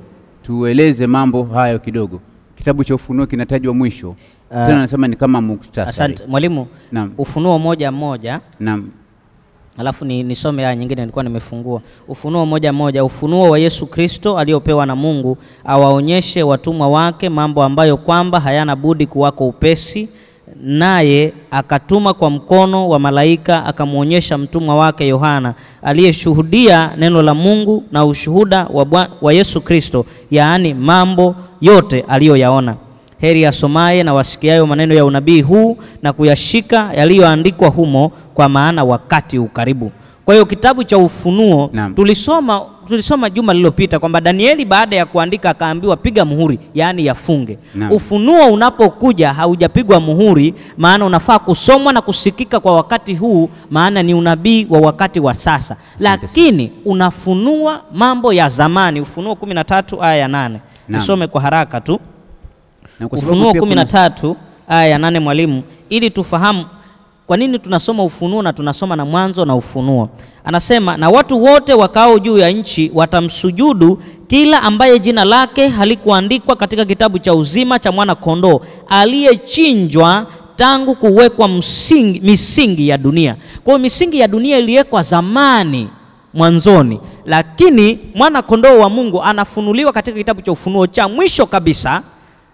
Tueleze mambo hayo kidogo. Kitabu cha Ufunuo kinatajwa mwisho. Tena nasema ni kama muktasari. Asante mwalimu. Naam. Ufunuo 1:1. Naam. Alafu nisome aya nyingine nilikuwa nimefungua. Ufunuo 1:1, ufunuo wa Yesu Kristo aliopewa na Mungu awaonyeshe watumwa wake mambo ambayo kwamba hayana budi kuwako upesi, naye akatuma kwa mkono wa malaika akamuonyesha mtumwa wake Yohana aliyeshuhudia neno la Mungu na ushuhuda wa Yesu Kristo, yaani mambo yote aliyoyaona. Heri asomaye na wasikiayo maneno ya unabii huu na kuyashika yaliyoandikwa humo, kwa maana wakati ukaribu. Kwa hiyo kitabu cha Ufunuo tulisoma juma lililopita kwamba Danieli baada ya kuandika akaambiwa piga muhuri, yaani yafunge. Ufunuo unapokuja haujapigwa muhuri, maana unafaa kusomwa na kusikika kwa wakati huu, maana ni unabii wa wakati wa sasa. Lakini unafunua mambo ya zamani. Ufunuo 13 aya ya 8. Nisome kwa haraka tu. Ufunuo 13 aya ya 8 mwalimu, ili tufahamu kwa nini tunasoma Ufunuo na tunasoma na Mwanzo na Ufunuo. Anasema, na watu wote wakao juu ya nchi watamsujudu kila ambaye jina lake halikuandikwa katika kitabu cha uzima cha mwana kondoo aliyechinjwa tangu kuwekwa misingi ya dunia. Kwa hiyo misingi ya dunia iliwekwa zamani mwanzoni, lakini mwana kondoo wa Mungu anafunuliwa katika kitabu cha Ufunuo cha mwisho kabisa,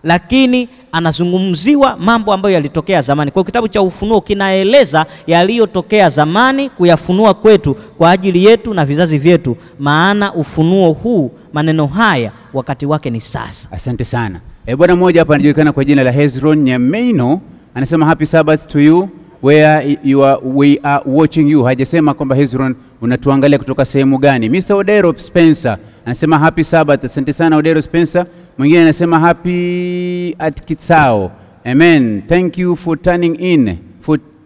lakini anazungumziwa mambo ambayo yalitokea zamani. Kwa kitabu cha Ufunuo kinaeleza yaliyotokea zamani kuyafunua kwetu kwa ajili yetu na vizazi vyetu, maana ufunuo huu, maneno haya wakati wake ni sasa. Asante sana. Bwana mmoja hapa anajulikana kwa jina la Hezron Nyameino, anasema happy Sabbath to you where we are watching you. Hajasema kwamba Hezron unatuangalia kutoka sehemu gani. Mr. Odero Spencer anasema happy Sabbath. Asante sana Odero Spencer. Mwingine anasema happy at Kitsao. Amen. Thank you for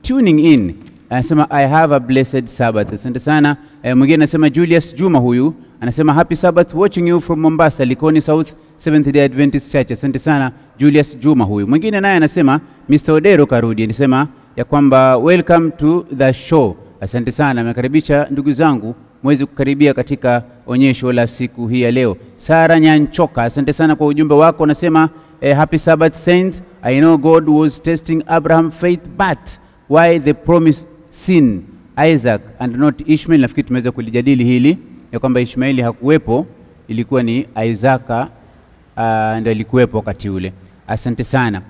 tuning in. Anasema I have a blessed Sabbath. Asante sana. Mwingine anasema Julius Juma, huyu anasema happy Sabbath watching you from Mombasa, Likoni South Seventh Day Adventist Church. Asante sana Julius Juma huyu. Mwingine naye anasema Mr. Odero Karudi, anasema ya kwamba welcome to the show. Asante sana. Amekaribisha ndugu zangu mwezi kukaribia katika onyesho la siku hii ya leo. Sara Nyanchoka, asante sana kwa ujumbe wako. Nasema happy Sabbath saint. I know God was testing Abraham faith, but why the promise sin Isaac and not Ishmael? Nafikiri tumeweza kulijadili hili ya kwamba Ishmaeli hakuwepo, ilikuwa ni Isaka ndio alikuwepo wakati ule. Asante sana.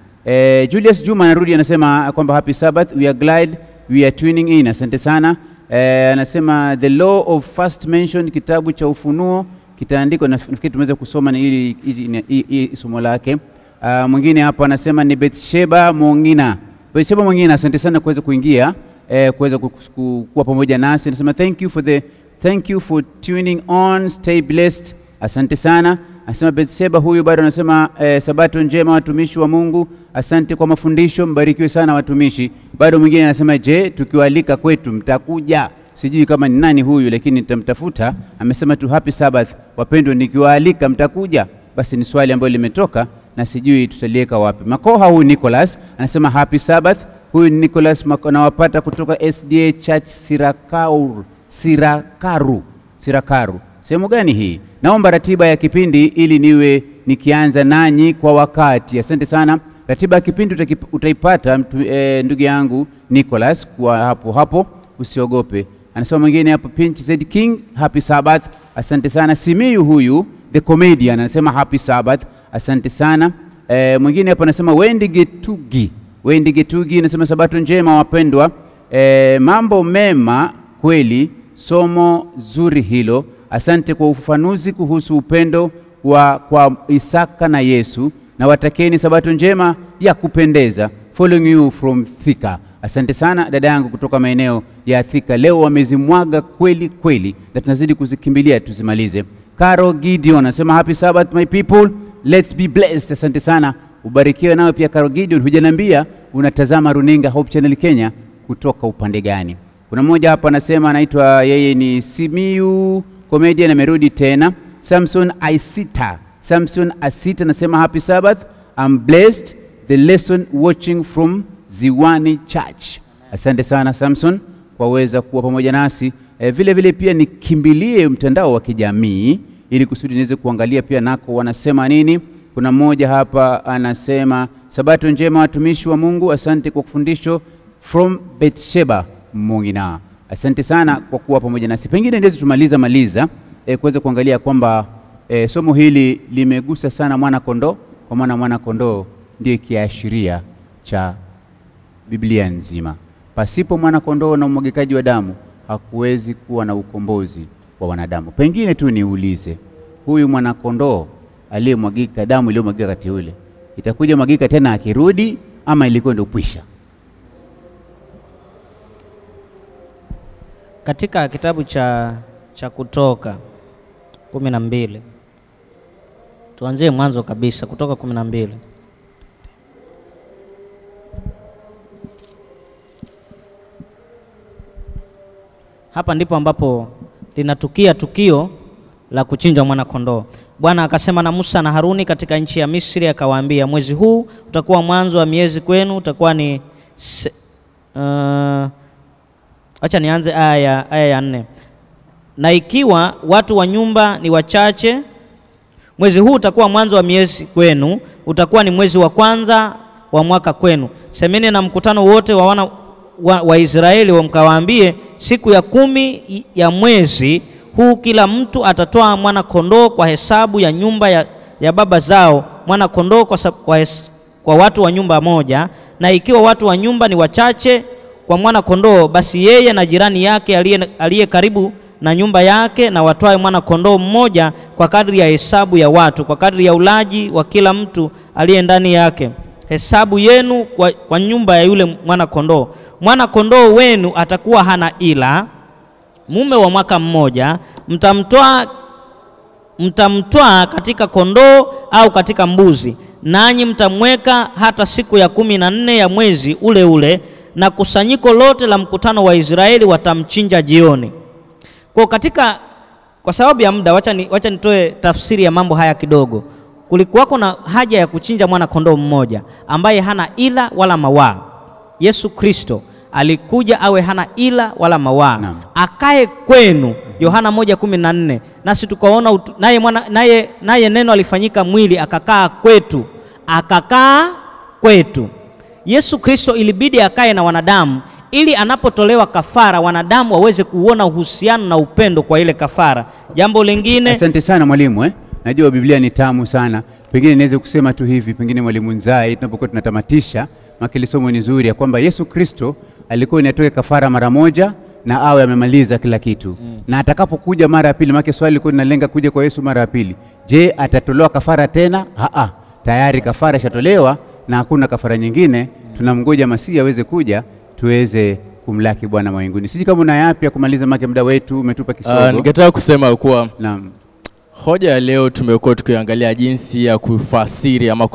Julius Juma anarudi anasema kwamba happy Sabbath, we are glad we are tuning in. Asante sana. Anasema the law of first mention, kitabu cha Ufunuo kitaandikwa, nafikiri tumeweza kusoma ni hili somo lake. Mwingine hapa anasema ni Betsheba Mongina. Betsheba Mongina, asante sana kuweza kuingia, kuweza kuwa pamoja nasi. Anasema thank you for tuning on, stay blessed. Asante sana. Anasema Betsheba huyu bado anasema sabato njema watumishi wa Mungu. Asante kwa mafundisho, mbarikiwe sana watumishi. Bado mwingine anasema je, tukiwaalika kwetu mtakuja? Sijui kama ni nani huyu, lakini nitamtafuta. Amesema tu happy Sabbath wapendwa, nikiwaalika mtakuja? Basi ni swali ambalo limetoka na sijui tutalieka wapi. Makoha huyu Nicholas anasema happy Sabbath. Huyu Nicholas nawapata kutoka SDA Church Sirakaru. Sehemu gani hii? Naomba ratiba ya kipindi ili niwe nikianza nanyi kwa wakati. Asante sana. Ratiba ya kipindi utaipata ndugu yangu Nicholas kwa hapo, usiogope. Anasema mwingine hapo Pinch Z King, happy Sabbath. Asante sana. Simiyu huyu the comedian anasema happy Sabbath. Asante sana. Mwingine hapo anasema Wendy Getugi anasema sabato njema wapendwa. Mambo mema kweli, somo zuri hilo. Asante kwa ufafanuzi kuhusu upendo kwa Isaka na Yesu, na watakeni sabato njema ya kupendeza. Following you from Thika. Asante sana dada yangu kutoka maeneo ya Thika. Leo wamezimwaga kweli na tunazidi kuzikimbilia tuzimalize. Caro Gideon anasema happy Sabbath my people, let's be blessed. Asante sana, ubarikiwe nawe pia Caro Gideon. Hujaniambia unatazama runinga Hope Channel Kenya kutoka upande gani? Kuna mmoja hapa anasema anaitwa yeye ni Simiyu comedian, amerudi tena. Samson Aisita Samson Asita anasema happy Sabbath. I'm blessed. The lesson watching from Ziwani Church. Asante sana Samson kwa weza kuwa pamoja nasi. Vile vile pia nikimbilie mtandao wa kijamii ili kusudi niweze kuangalia pia nako wanasema nini. Kuna mmoja hapa anasema Sabato njema watumishi wa Mungu, asante kwa kufundisho from Betsheba Mungina. Asante sana kwa kuwa pamoja nasi. Pengine ndizo tumaliza kuweza kuangalia kwamba somo hili limegusa sana mwana kondoo, kwa maana mwana kondoo ndiye kiashiria cha Biblia nzima. Pasipo mwana kondoo na umwagikaji wa damu hakuwezi kuwa na ukombozi wa wanadamu. Pengine tu niulize, huyu mwana kondoo aliyemwagika, damu iliyomwagika wakati ule, itakuja mwagika tena akirudi ama ilikuwa ndio kwisha? Katika kitabu cha Kutoka 12, tuanzie mwanzo kabisa, Kutoka 12. Hapa ndipo ambapo linatukia tukio la kuchinja mwana kondoo. Bwana akasema na Musa na Haruni katika nchi ya Misri, akawaambia, mwezi huu utakuwa mwanzo wa miezi kwenu, utakuwa ni acha nianze aya ya 4. Na ikiwa watu wa nyumba ni wachache, mwezi huu utakuwa mwanzo wa miezi kwenu, utakuwa ni mwezi wa kwanza wa mwaka kwenu. Semeni na mkutano wote wa wana wa Israeli mkawaambie, siku ya 10 ya mwezi huu kila mtu atatoa mwana kondoo kwa hesabu ya nyumba ya baba zao, mwana kondoo kwa watu wa nyumba moja. Na ikiwa watu wa nyumba ni wachache kwa mwana kondoo, basi yeye na jirani yake aliye karibu na nyumba yake na watoe mwana kondoo mmoja kwa kadri ya hesabu ya watu, kwa kadri ya ulaji wa kila mtu aliye ndani yake. Hesabu yenu kwa nyumba ya yule mwana kondoo. Mwana kondoo wenu atakuwa hana ila, mume wa mwaka mmoja. Mtamtoa katika kondoo au katika mbuzi, nanyi mtamweka hata siku ya 14 ya mwezi ule ule, na kusanyiko lote la mkutano wa Israeli watamchinja jioni. Kwa sababu ya muda, wacha nitoe tafsiri ya mambo haya kidogo. Kulikuwako na haja ya kuchinja mwana kondoo mmoja ambaye hana ila wala mawaa. Yesu Kristo alikuja awe hana ila wala mawaa, akae kwenu. Yohana 1:14. Nasi tukaona naye neno alifanyika mwili akakaa kwetu. Yesu Kristo ilibidi akae na wanadamu ili anapotolewa kafara wanadamu waweze kuona uhusiano na upendo kwa ile kafara. Jambo lingine. Asante sana mwalimu. Najua Biblia ni tamu sana. Pengine niweze kusema tu hivi, pengine mwalimu Nzai, tunapokuwa tunatamatisha, makili somo ni nzuri ya kwamba Yesu Kristo alikuwa inatoa kafara mara moja na awe amemaliza kila kitu. Na atakapokuja mara ya pili, maana swali liko linalenga kuja kwa Yesu mara ya pili, je, atatolewa kafara tena? Tayari kafara ishatolewa na hakuna kafara nyingine. Tunamngoja Masihi aweze kuja tuweze kumlaki Bwana mawinguni. Sisi kama una yapi ya kumaliza, make muda wetu umetupa kisogo. Ningetaka kusema kuwa hoja ya leo tumekuwa tukiangalia jinsi ya kufasiri ama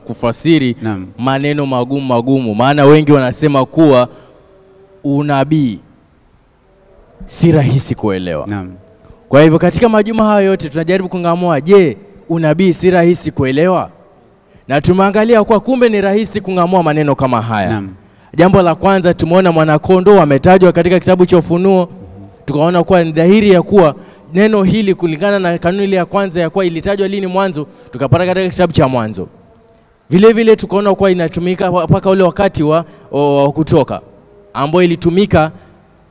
kufasiri maneno magumu. Maana wengi wanasema kuwa unabii si rahisi kuelewa. Kwa hivyo katika majuma hayo yote tunajaribu kungamua, je, unabii si rahisi kuelewa? Na tumeangalia kwa kumbe ni rahisi kungamua maneno kama haya. Jambo la kwanza, tumeona mwana kondoo ametajwa katika kitabu cha Ufunuo. Tukaona kuwa ni dhahiri ya kuwa neno hili kulingana na kanuni ile ya kwanza ya kuwa ilitajwa lini mwanzo, tukapata katika kitabu cha Mwanzo. Vile vile tukaona kuwa inatumika mpaka ule wakati wa Kutoka, ambao ilitumika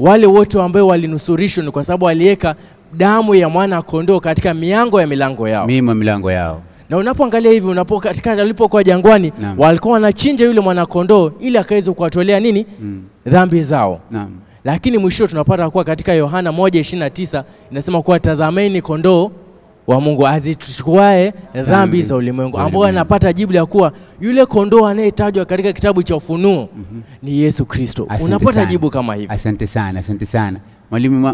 wale wote ambao walinusurishwa kwa sababu waliweka damu ya mwana kondoo katika milango yao. Na unapoangalia hivi, katika alipokuwa jangwani, walikuwa wanachinja yule mwana kondoo ili akaweze kuwatolea nini? Dhambi zao. Lakini mwisho tunapata kuwa katika Yohana 1:29 inasema kuwa tazameni kondoo wa Mungu azichukuae dhambi za ulimwengu, ambao anapata jibu la kuwa yule kondoo anayetajwa katika kitabu cha Ufunuo ni Yesu Kristo. Unapata jibu kama hivi. Asante sana.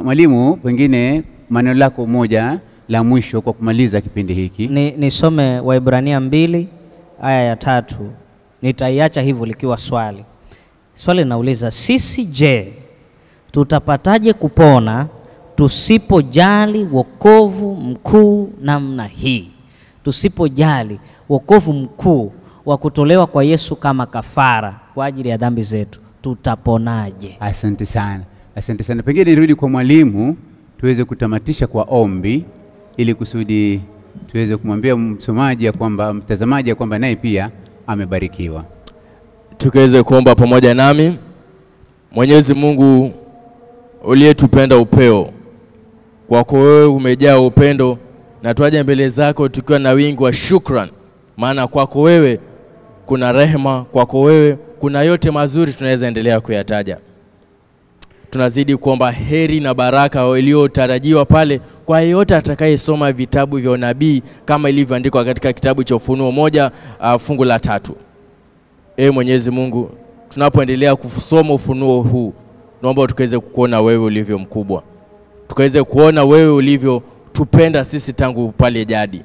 Mwalimu, pengine maneno lako moja la mwisho kwa kumaliza kipindi hiki. Nisome Waebrania 2 aya ya 3. Nitaiacha hivyo likiwa swali. Swali linauliza, sisi je, tutapataje kupona tusipojali wokovu mkuu namna hii? tusipojali wokovu mkuu wa kutolewa kwa Yesu kama kafara kwa ajili ya dhambi zetu, tutaponaje? Asante sana. Asante sana. Pengine nirudi kwa mwalimu tuweze kutamatisha kwa ombi ili kusudi tuweze kumwambia msomaji ya kwamba, mtazamaji ya kwamba naye pia amebarikiwa. Tukaweze kuomba pamoja nami. Mwenyezi Mungu uliyetupenda upeo, kwako wewe umejaa upendo, na tuaje mbele zako tukiwa na wingi wa shukrani, maana kwako wewe kuna rehema, kwako wewe kuna yote mazuri tunaweza endelea kuyataja. Tunazidi kuomba heri na baraka iliyotarajiwa pale kwa yeyote atakayesoma vitabu vya unabii kama ilivyoandikwa katika kitabu cha Ufunuo 1 fungu la 3. Mwenyezi Mungu, tunapoendelea kusoma ufunuo huu, naomba tukaweze kukuona wewe ulivyo mkubwa. Tukaweze kuona wewe ulivyo tupenda sisi tangu pale jadi.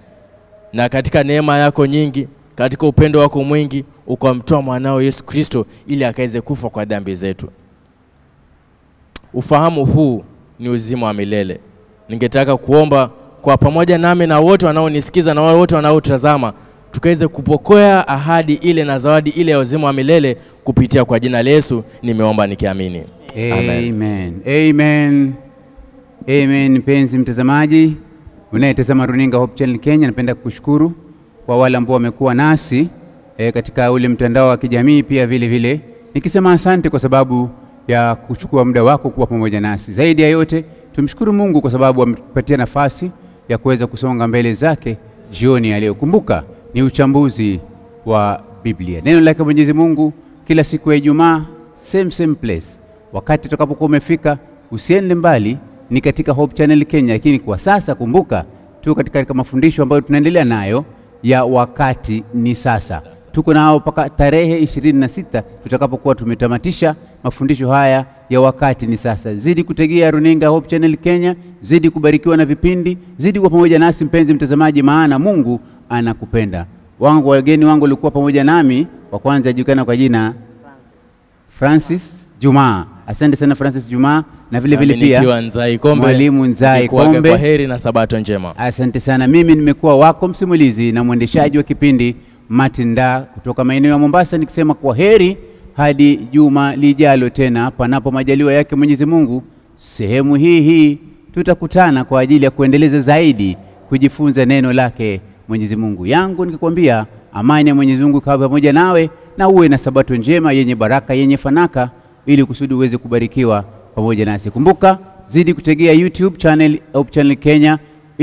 Na katika neema yako nyingi, katika upendo wako mwingi, ukamtoa mwanao Yesu Kristo ili akaweze kufa kwa dhambi zetu. Ufahamu huu ni uzima wa milele. Ningetaka kuomba kwa pamoja nami na wote wanaonisikiza na wote wanaotazama, tukaweze kupokea ahadi ile na zawadi ile ya uzima wa milele kupitia kwa jina la Yesu nimeomba nikiamini. Amen. Amen. Amen. Mpenzi mtazamaji unayetazama runinga Hope Channel Kenya, napenda kukushukuru kwa wale ambao wamekuwa nasi katika ule mtandao wa kijamii pia vile vile. Nikisema asante kwa sababu ya kuchukua muda wako kuwa pamoja nasi. Zaidi ya yote tumshukuru Mungu kwa sababu ametupatia nafasi ya kuweza kusonga mbele zake jioni ya leo. Kumbuka ni uchambuzi wa Biblia. Neno lake Mwenyezi Mungu kila siku ya Ijumaa, same place. Wakati tutakapokuwa umefika, usiende mbali, ni katika Hope Channel Kenya. Lakini kwa sasa kumbuka tuko katika mafundisho ambayo tunaendelea nayo ya wakati ni sasa. Tuko nao mpaka tarehe 26 tutakapokuwa tumetamatisha mafundisho haya ya wakati ni sasa. Zidi kutegea runinga Hope Channel Kenya, zidi kubarikiwa na vipindi, zidi kuwa pamoja nasi mpenzi mtazamaji, maana Mungu anakupenda. Wageni wangu walikuwa pamoja nami, wa kwanza ajulikana kwa jina Francis Juma. Asante sana Francis Juma, na vile vile pia Mwalimu Nzai Kombe. Kwa heri na sabato njema. Asante sana. Mimi nimekuwa wako msimulizi na mwendeshaji wa kipindi Matinda kutoka maeneo ya Mombasa, nikisema kwa heri hadi juma lijalo tena, panapo majaliwa yake Mwenyezi Mungu. Sehemu hii tutakutana kwa ajili ya kuendeleza zaidi kujifunza neno lake Mwenyezi Mungu. Yangu nikikwambia amani ya Mwenyezi Mungu kawe pamoja nawe, na uwe na sabato njema yenye baraka yenye fanaka, ili kusudi uweze kubarikiwa pamoja nasi. Kumbuka zidi kutegea YouTube channel Hope Channel Kenya,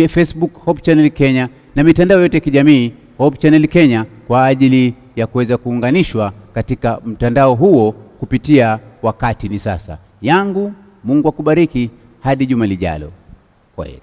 Facebook Hope Channel Kenya, na mitandao yote ya kijamii Hope Channel Kenya, kwa ajili ya kuweza kuunganishwa katika mtandao huo kupitia wakati ni sasa. Yangu Mungu akubariki hadi juma lijalo. Kwaheri.